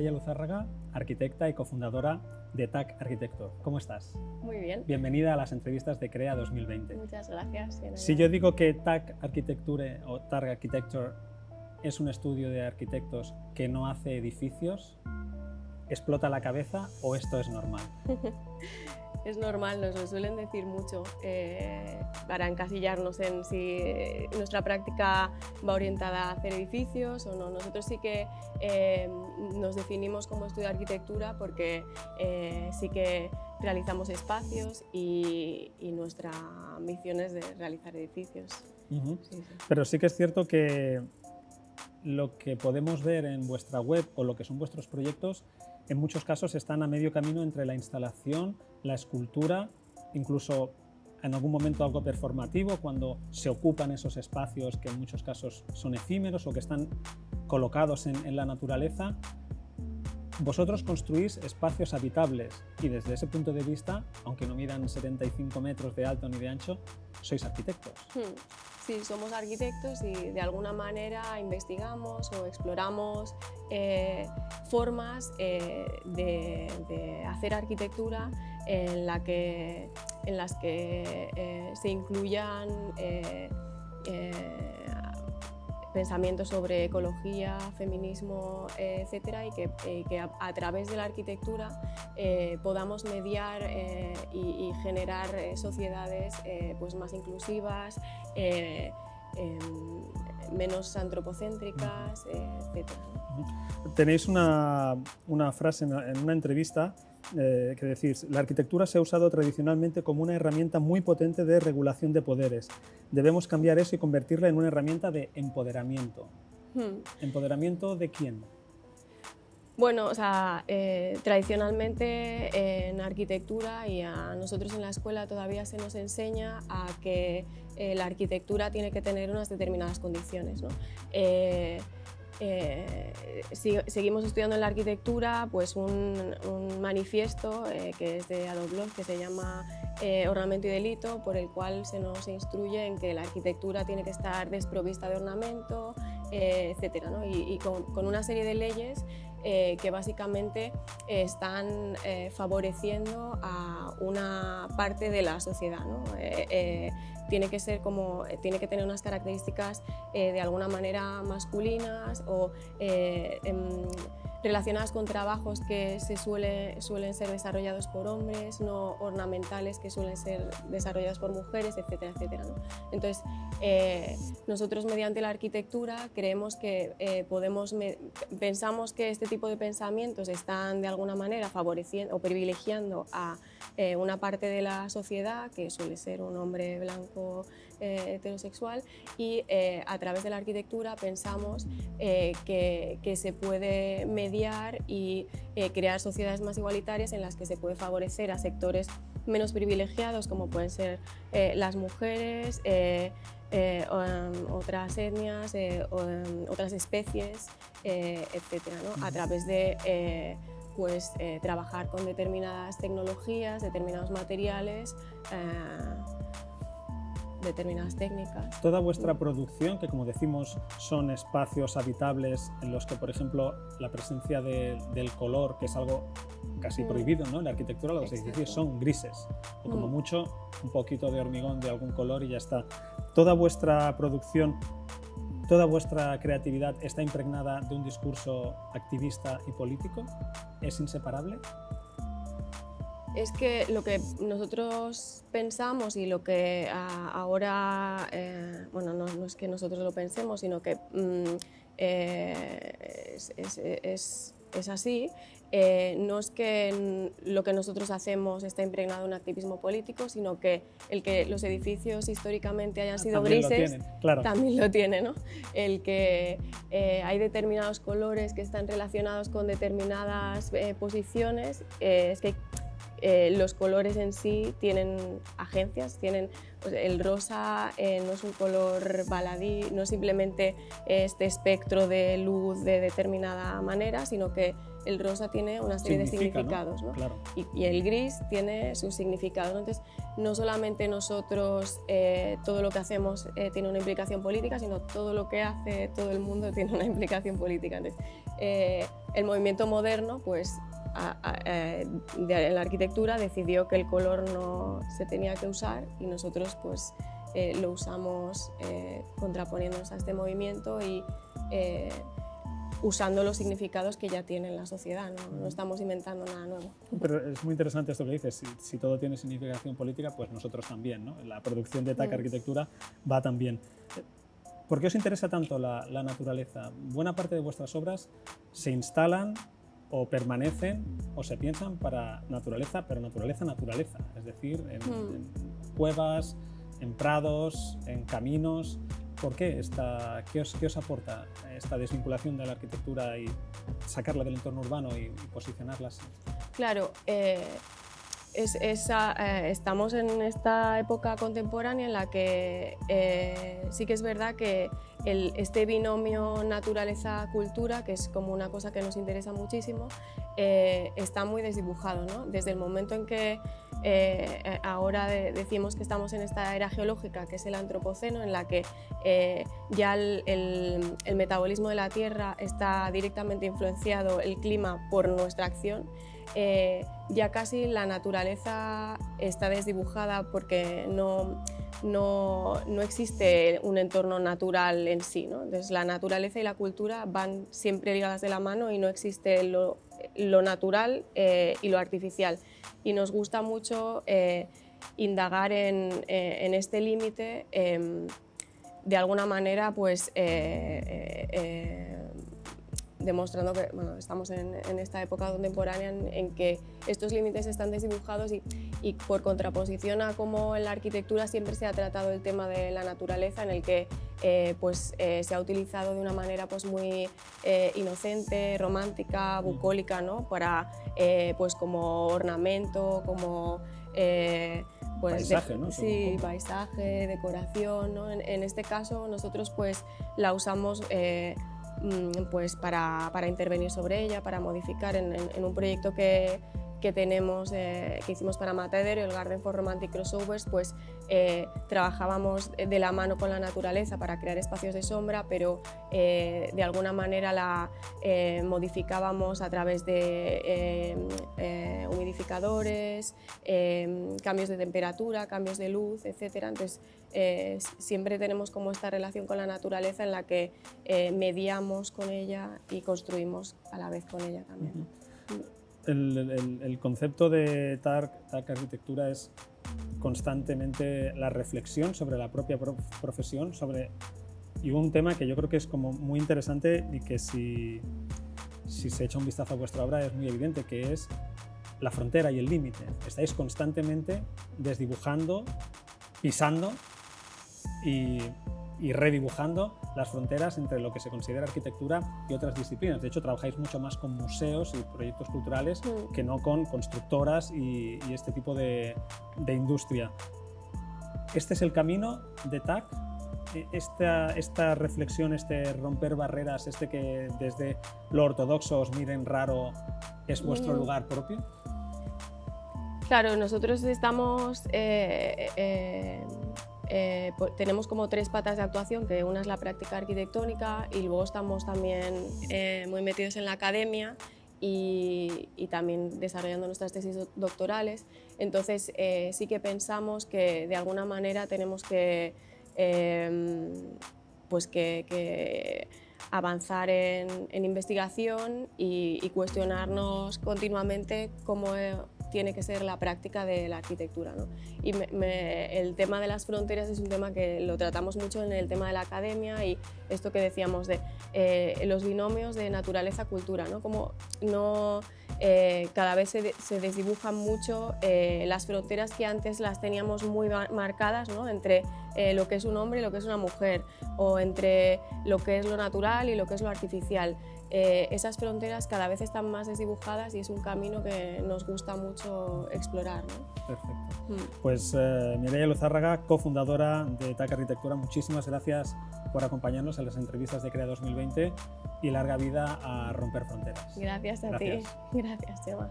Mireia Luzárraga, arquitecta y cofundadora de TAG Architecture. ¿Cómo estás? Muy bien. Bienvenida a las entrevistas de CREA 2020. Muchas gracias. Si yo digo que TAG Architecture o TAG Architecture es un estudio de arquitectos que no hace edificios, ¿explota la cabeza o esto es normal? Es normal, nos lo suelen decir mucho para encasillarnos en si nuestra práctica va orientada a hacer edificios o no. Nosotros sí que nos definimos como estudio de arquitectura porque sí que realizamos espacios y nuestra misión es de realizar edificios. Uh-huh. Sí. Pero sí que es cierto que lo que podemos ver en vuestra web o lo que son vuestros proyectos en muchos casos están a medio camino entre la instalación, la escultura, incluso en algún momento algo performativo, cuando se ocupan esos espacios que en muchos casos son efímeros o que están colocados en la naturaleza. Vosotros construís espacios habitables y desde ese punto de vista, aunque no midan 75 metros de alto ni de ancho, sois arquitectos. Sí, somos arquitectos y de alguna manera investigamos o exploramos formas de hacer arquitectura en las que se incluyan pensamientos sobre ecología, feminismo, etcétera, y que a través de la arquitectura podamos mediar y generar sociedades pues más inclusivas, menos antropocéntricas, etcétera. Tenéis una frase en una entrevista que decís: la arquitectura se ha usado tradicionalmente como una herramienta muy potente de regulación de poderes. Debemos cambiar eso y convertirla en una herramienta de empoderamiento. ¿Empoderamiento de quién? Bueno, o sea, tradicionalmente en arquitectura y a nosotros en la escuela todavía se nos enseña a que la arquitectura tiene que tener unas determinadas condiciones, ¿no? Seguimos estudiando en la arquitectura pues un manifiesto que es de Adolf Loos, que se llama Ornamento y Delito, por el cual se nos instruye en que la arquitectura tiene que estar desprovista de ornamento, etcétera, ¿no? Y con una serie de leyes que básicamente están favoreciendo a una parte de la sociedad, ¿no? Tiene que tener unas características de alguna manera masculinas o relacionadas con trabajos que suelen ser desarrollados por hombres, no ornamentales que suelen ser desarrollados por mujeres, etcétera, etcétera, ¿no? Entonces, nosotros mediante la arquitectura creemos que pensamos que este tipo de pensamientos están de alguna manera favoreciendo o privilegiando a una parte de la sociedad que suele ser un hombre blanco heterosexual y a través de la arquitectura pensamos que se puede mediar y crear sociedades más igualitarias en las que se puede favorecer a sectores menos privilegiados como pueden ser las mujeres, otras etnias, otras especies, etcétera, ¿no? A través de trabajar con determinadas tecnologías, determinados materiales, determinadas técnicas. Toda vuestra producción, que como decimos son espacios habitables en los que, por ejemplo, la presencia del color, que es algo casi prohibido, ¿no? En la arquitectura los edificios son grises, o como mucho un poquito de hormigón de algún color y ya está. Toda vuestra producción, toda vuestra creatividad está impregnada de un discurso activista y político. ¿Es inseparable? Es que lo que nosotros pensamos y lo que ahora, bueno, no es que nosotros lo pensemos, sino que es así, no es que lo que nosotros hacemos está impregnado de un activismo político, sino que el que los edificios históricamente hayan sido también grises lo tienen, claro. También lo tiene, ¿no? El que hay determinados colores que están relacionados con determinadas posiciones, es que los colores en sí tienen agencias, pues el rosa no es un color baladí, no es simplemente este espectro de luz de determinada manera, sino que el rosa tiene una serie de significados, ¿no? Claro. Y el gris tiene sus significados, ¿no? Entonces, no solamente nosotros, todo lo que hacemos tiene una implicación política, sino todo lo que hace todo el mundo tiene una implicación política. Entonces, el movimiento moderno, pues, en la arquitectura decidió que el color no se tenía que usar y nosotros pues lo usamos contraponiéndonos a este movimiento y usando los significados que ya tiene la sociedad, no estamos inventando nada nuevo. Pero es muy interesante esto que dices, si todo tiene significación política, pues nosotros también, ¿no? La producción de TAC Arquitectura va también. ¿Por qué os interesa tanto la naturaleza? Buena parte de vuestras obras se instalan o permanecen o se piensan para naturaleza, pero naturaleza, es decir, en cuevas, en prados, en caminos. ¿Por qué? ¿Qué os aporta esta desvinculación de la arquitectura y sacarla del entorno urbano y posicionarla así? Claro, estamos en esta época contemporánea en la que sí que es verdad que este binomio naturaleza-cultura, que es como una cosa que nos interesa muchísimo, está muy desdibujado, ¿no? Desde el momento en que ahora decimos que estamos en esta era geológica, que es el antropoceno, en la que ya el metabolismo de la Tierra está directamente influenciado, el clima, por nuestra acción, ya casi la naturaleza está desdibujada porque no existe un entorno natural en sí, ¿no? Entonces, la naturaleza y la cultura van siempre ligadas de la mano y no existe lo natural y lo artificial. Y nos gusta mucho indagar en este límite, de alguna manera, pues, demostrando que estamos en esta época contemporánea en que estos límites están desdibujados y por contraposición a cómo en la arquitectura siempre se ha tratado el tema de la naturaleza, en el que se ha utilizado de una manera pues, muy inocente, romántica, bucólica, ¿no? Para, pues, como ornamento, como paisaje, ¿no? Sí, paisaje, decoración, ¿no? En este caso nosotros pues, la usamos pues para intervenir sobre ella, para modificar en un proyecto que tenemos, que hicimos para Matadero, el Garden for Romantic Crossovers, pues trabajábamos de la mano con la naturaleza para crear espacios de sombra, pero de alguna manera la modificábamos a través de humidificadores, cambios de temperatura, cambios de luz, etc. Entonces, siempre tenemos como esta relación con la naturaleza en la que mediamos con ella y construimos a la vez con ella también. El concepto de TAC Arquitectura es constantemente la reflexión sobre la propia profesión, y un tema que yo creo que es como muy interesante y que si se echa un vistazo a vuestra obra es muy evidente, que es la frontera y el límite. Estáis constantemente desdibujando, pisando y redibujando las fronteras entre lo que se considera arquitectura y otras disciplinas. De hecho, trabajáis mucho más con museos y proyectos culturales que no con constructoras y este tipo de industria. ¿Este es el camino de TAC? Esta reflexión, este romper barreras, que desde lo ortodoxo os miren raro, ¿es vuestro lugar propio? Claro, nosotros estamos... tenemos como 3 patas de actuación, que una es la práctica arquitectónica y luego estamos también muy metidos en la academia y también desarrollando nuestras tesis doctorales. Entonces sí que pensamos que de alguna manera tenemos que avanzar en investigación y cuestionarnos continuamente cómo tiene que ser la práctica de la arquitectura, ¿no? Y el tema de las fronteras es un tema que lo tratamos mucho en el tema de la academia y esto que decíamos de los binomios de naturaleza-cultura, ¿no? Como cada vez se desdibujan mucho las fronteras que antes las teníamos muy marcadas, ¿no? Entre lo que es un hombre y lo que es una mujer, o entre lo que es lo natural y lo que es lo artificial. Esas fronteras cada vez están más desdibujadas y es un camino que nos gusta mucho explorar, ¿no? Perfecto. Pues Mireia Luzárraga, cofundadora de TAC Arquitectura, muchísimas gracias por acompañarnos en las entrevistas de CREA 2020 y larga vida a Romper Fronteras. Gracias a ti. Gracias, Chema.